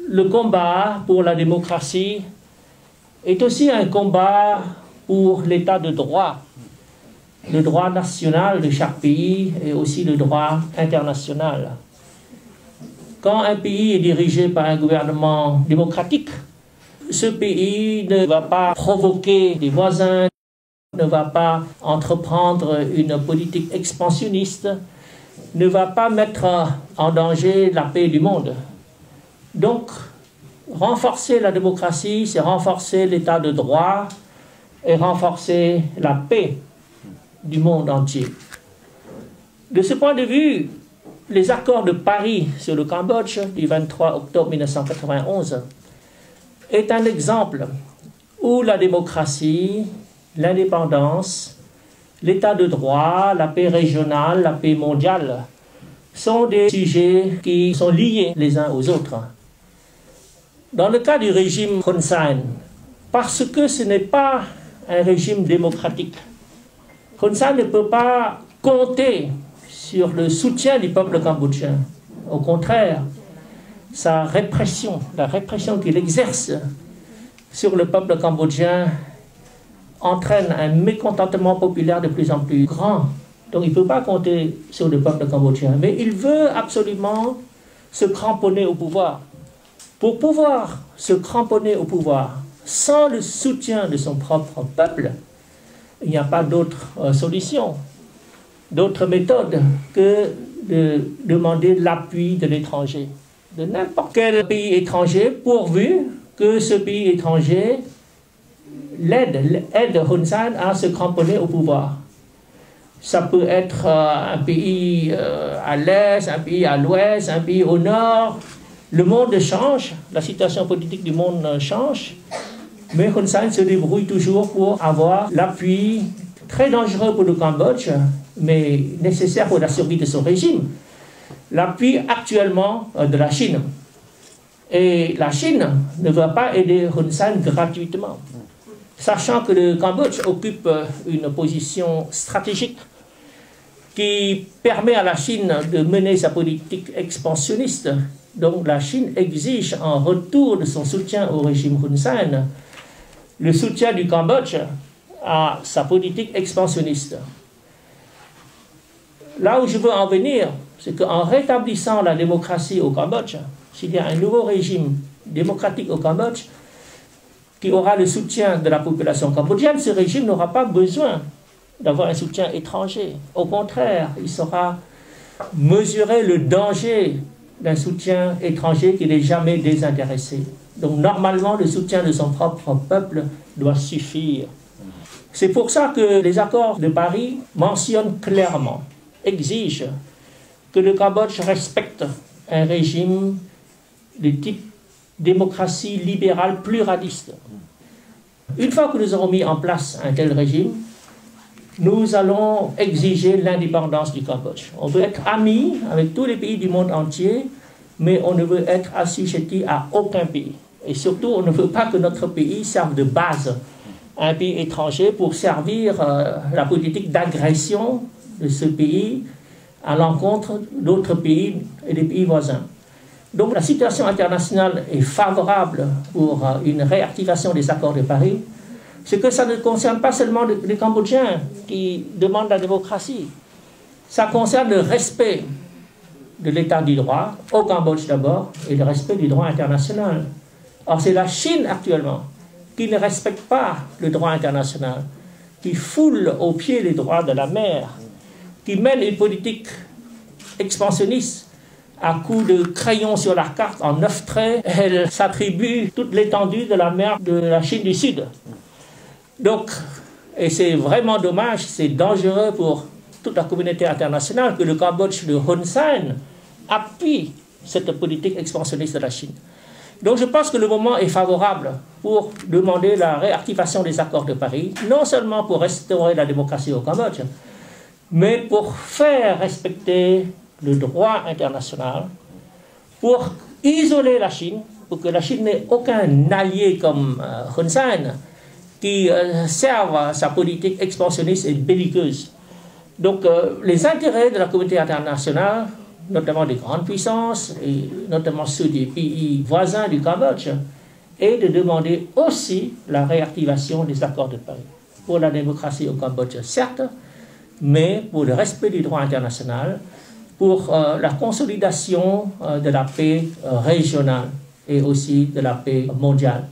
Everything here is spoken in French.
le combat pour la démocratie est aussi un combat pour l'état de droit, le droit national de chaque pays et aussi le droit international. Quand un pays est dirigé par un gouvernement démocratique, ce pays ne va pas provoquer des voisins, ne va pas entreprendre une politique expansionniste, ne va pas mettre en danger la paix du monde. Donc, renforcer la démocratie, c'est renforcer l'état de droit et renforcer la paix du monde entier. De ce point de vue, les accords de Paris sur le Cambodge du 23 octobre 1991 est un exemple où la démocratie, l'indépendance, l'état de droit, la paix régionale, la paix mondiale sont des sujets qui sont liés les uns aux autres. Dans le cas du régime Hun Sen, parce que ce n'est pas un régime démocratique, Hun Sen ne peut pas compter sur le soutien du peuple cambodgien. Au contraire, sa répression, la répression qu'il exerce sur le peuple cambodgien entraîne un mécontentement populaire de plus en plus grand. Donc il ne peut pas compter sur le peuple cambodgien, mais il veut absolument se cramponner au pouvoir. Pour pouvoir se cramponner au pouvoir sans le soutien de son propre peuple, il n'y a pas d'autre solution, d'autre méthode que de demander l'appui de l'étranger, de n'importe quel pays étranger, pourvu que ce pays étranger aide Hun Sen à se cramponner au pouvoir. Ça peut être un pays à l'est, un pays à l'ouest, un pays au nord. Le monde change, la situation politique du monde change, mais Hun Sen se débrouille toujours pour avoir l'appui très dangereux pour le Cambodge, mais nécessaire pour la survie de son régime, l'appui actuellement de la Chine. Et la Chine ne va pas aider Hun Sen gratuitement, sachant que le Cambodge occupe une position stratégique qui permet à la Chine de mener sa politique expansionniste. Donc la Chine exige en retour de son soutien au régime Hun Sen le soutien du Cambodge à sa politique expansionniste. Là où je veux en venir, c'est qu'en rétablissant la démocratie au Cambodge, s'il y a un nouveau régime démocratique au Cambodge qui aura le soutien de la population cambodgienne, ce régime n'aura pas besoin d'avoir un soutien étranger. Au contraire, il saura mesurer le danger d'un soutien étranger qui n'est jamais désintéressé. Donc normalement, le soutien de son propre peuple doit suffire. C'est pour ça que les accords de Paris mentionnent clairement, exigent que le Cambodge respecte un régime de type démocratie libérale pluraliste. Une fois que nous aurons mis en place un tel régime, nous allons exiger l'indépendance du Cambodge. On veut être amis avec tous les pays du monde entier, mais on ne veut être assujetti à aucun pays. Et surtout, on ne veut pas que notre pays serve de base à un pays étranger pour servir la politique d'agression de ce pays à l'encontre d'autres pays et des pays voisins. Donc la situation internationale est favorable pour une réactivation des accords de Paris. C'est que ça ne concerne pas seulement les Cambodgiens qui demandent la démocratie. Ça concerne le respect de l'état du droit, au Cambodge d'abord, et le respect du droit international. Or, c'est la Chine actuellement qui ne respecte pas le droit international, qui foule aux pieds les droits de la mer, qui mène une politique expansionniste à coups de crayon sur la carte en 9 traits. Elle s'attribue toute l'étendue de la mer de la Chine du Sud. Donc, et c'est vraiment dommage, c'est dangereux pour toute la communauté internationale que le Cambodge de Hun Sen appuie cette politique expansionniste de la Chine. Donc je pense que le moment est favorable pour demander la réactivation des accords de Paris, non seulement pour restaurer la démocratie au Cambodge, mais pour faire respecter le droit international, pour isoler la Chine, pour que la Chine n'ait aucun allié comme Hun Sen qui serve sa politique expansionniste et belliqueuse. Donc les intérêts de la communauté internationale notamment des grandes puissances, et notamment ceux des pays voisins du Cambodge, est de demander aussi la réactivation des accords de Paris. Pour la démocratie au Cambodge, certes, mais pour le respect du droit international, pour la consolidation de la paix régionale et aussi de la paix mondiale.